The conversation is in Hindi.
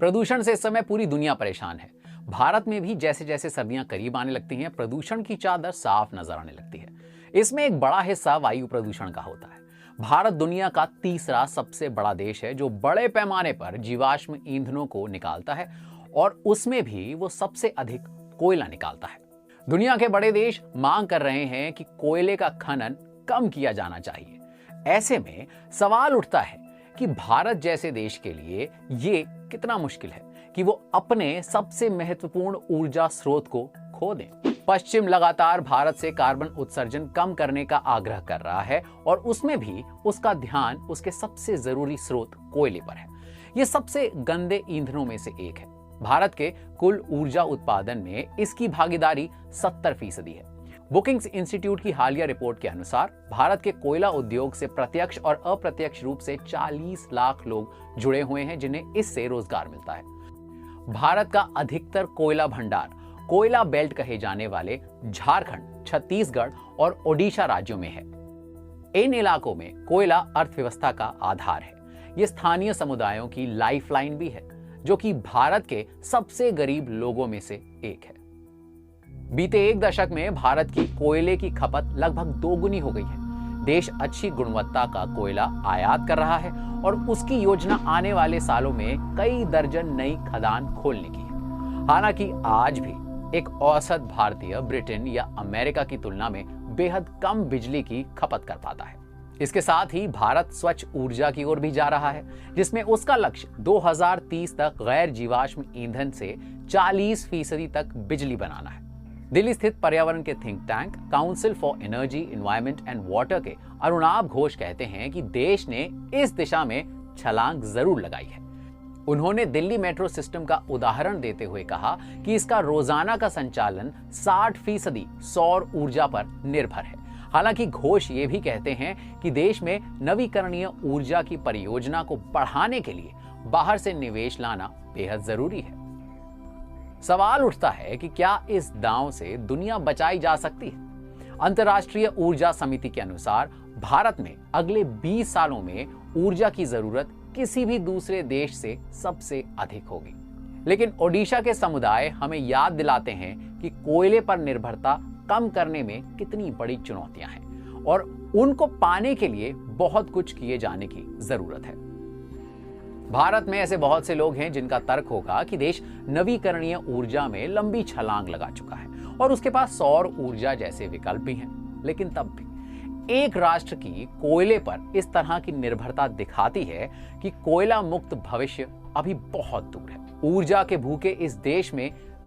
प्रदूषण से इस समय पूरी दुनिया परेशान है। भारत में भी जैसे जैसे सर्दियां करीब आने लगती हैं, प्रदूषण की चादर साफ नजर आने लगती है। इसमें एक बड़ा हिस्सा वायु प्रदूषण का होता है। भारत दुनिया का तीसरा सबसे बड़ा देश है जो बड़े पैमाने पर जीवाश्म ईंधनों को निकालता है, और उसमें भी वो सबसे अधिक कोयला निकालता है। दुनिया के बड़े देश मांग कर रहे हैं कि कोयले का खनन कम किया जाना चाहिए। ऐसे में सवाल उठता है कि भारत जैसे देश के लिए ये कितना मुश्किल है कि वो अपने सबसे महत्वपूर्ण ऊर्जा स्रोत को खो दें। पश्चिम लगातार भारत से कार्बन उत्सर्जन कम करने का आग्रह कर रहा है, और उसमें भी उसका ध्यान उसके सबसे जरूरी स्रोत कोयले पर है। ये सबसे गंदे ईंधनों में से एक है। भारत के कुल ऊर्जा उत्पादन में इसकी भागीदारी 70% है। बुकिंग्स इंस्टीट्यूट की हालिया रिपोर्ट के अनुसार भारत के कोयला उद्योग से प्रत्यक्ष और अप्रत्यक्ष रूप से 40 लाख लोग जुड़े हुए हैं, जिन्हें इससे रोजगार मिलता है। भारत का अधिकतर कोयला भंडार कोयला बेल्ट कहे जाने वाले झारखंड, छत्तीसगढ़ और ओडिशा राज्यों में है। इन इलाकों में कोयला अर्थव्यवस्था का आधार है। यह स्थानीय समुदायों की लाइफलाइन भी है, जो कि भारत के सबसे गरीब लोगों में से एक है। बीते एक दशक में भारत की कोयले की खपत लगभग दोगुनी हो गई है। देश अच्छी गुणवत्ता का कोयला आयात कर रहा है, और उसकी योजना आने वाले सालों में कई दर्जन नई खदान खोलने की है। हालांकि आज भी एक औसत भारतीय ब्रिटेन या अमेरिका की तुलना में बेहद कम बिजली की खपत कर पाता है। इसके साथ ही भारत स्वच्छ ऊर्जा की ओर भी जा रहा है, जिसमें उसका लक्ष्य 2030 तक गैर जीवाश्म ईंधन से 40% तक बिजली बनाना है। दिल्ली स्थित पर्यावरण के think tank council for energy, environment and water के अरुणाभ घोष कहते हैं कि देश ने इस दिशा में छलांग जरूर लगाई है। उन्होंने दिल्ली मेट्रो सिस्टम का उदाहरण देते हुए कहा कि इसका रोजाना का संचालन 60% सौर ऊर्जा पर निर्भर है। हालांकि घोष ये भी कहते हैं कि देश में नवीकरणीय ऊर्जा की परियोजना को बढ़ाने के लिए बाहर से निवेश लाना बेहद जरूरी है। सवाल उठता है कि क्या इस दांव से दुनिया बचाई जा सकती है? अंतर्राष्ट्रीय ऊर्जा समिति के अनुसार भारत में अगले 20 सालों में ऊर्जा की जरूरत किसी भी दूसरे देश से सबसे अधिक होगी। लेकिन ओडिशा के समुदाय हमें याद दिलाते हैं कि कोयले पर निर्भरता कम करने में कितनी बड़ी चुनौतियां हैं, और उनको पाने के लिए बहुत कुछ किए जाने की जरूरत है। भारत में ऐसे बहुत से लोग हैं जिनका तर्क होगा कि देश नवीकरणीय ऊर्जा में लंबी छलांग लगा चुका है, और उसके पास सौर ऊर्जा जैसे विकल्प भी हैं। लेकिन तब भी एक राष्ट्र की कोयले पर इस तरह की निर्भरता दिखाती है कि कोयला मुक्त भविष्य अभी बहुत दूर है। ऊर्जा के भूखे इस देश में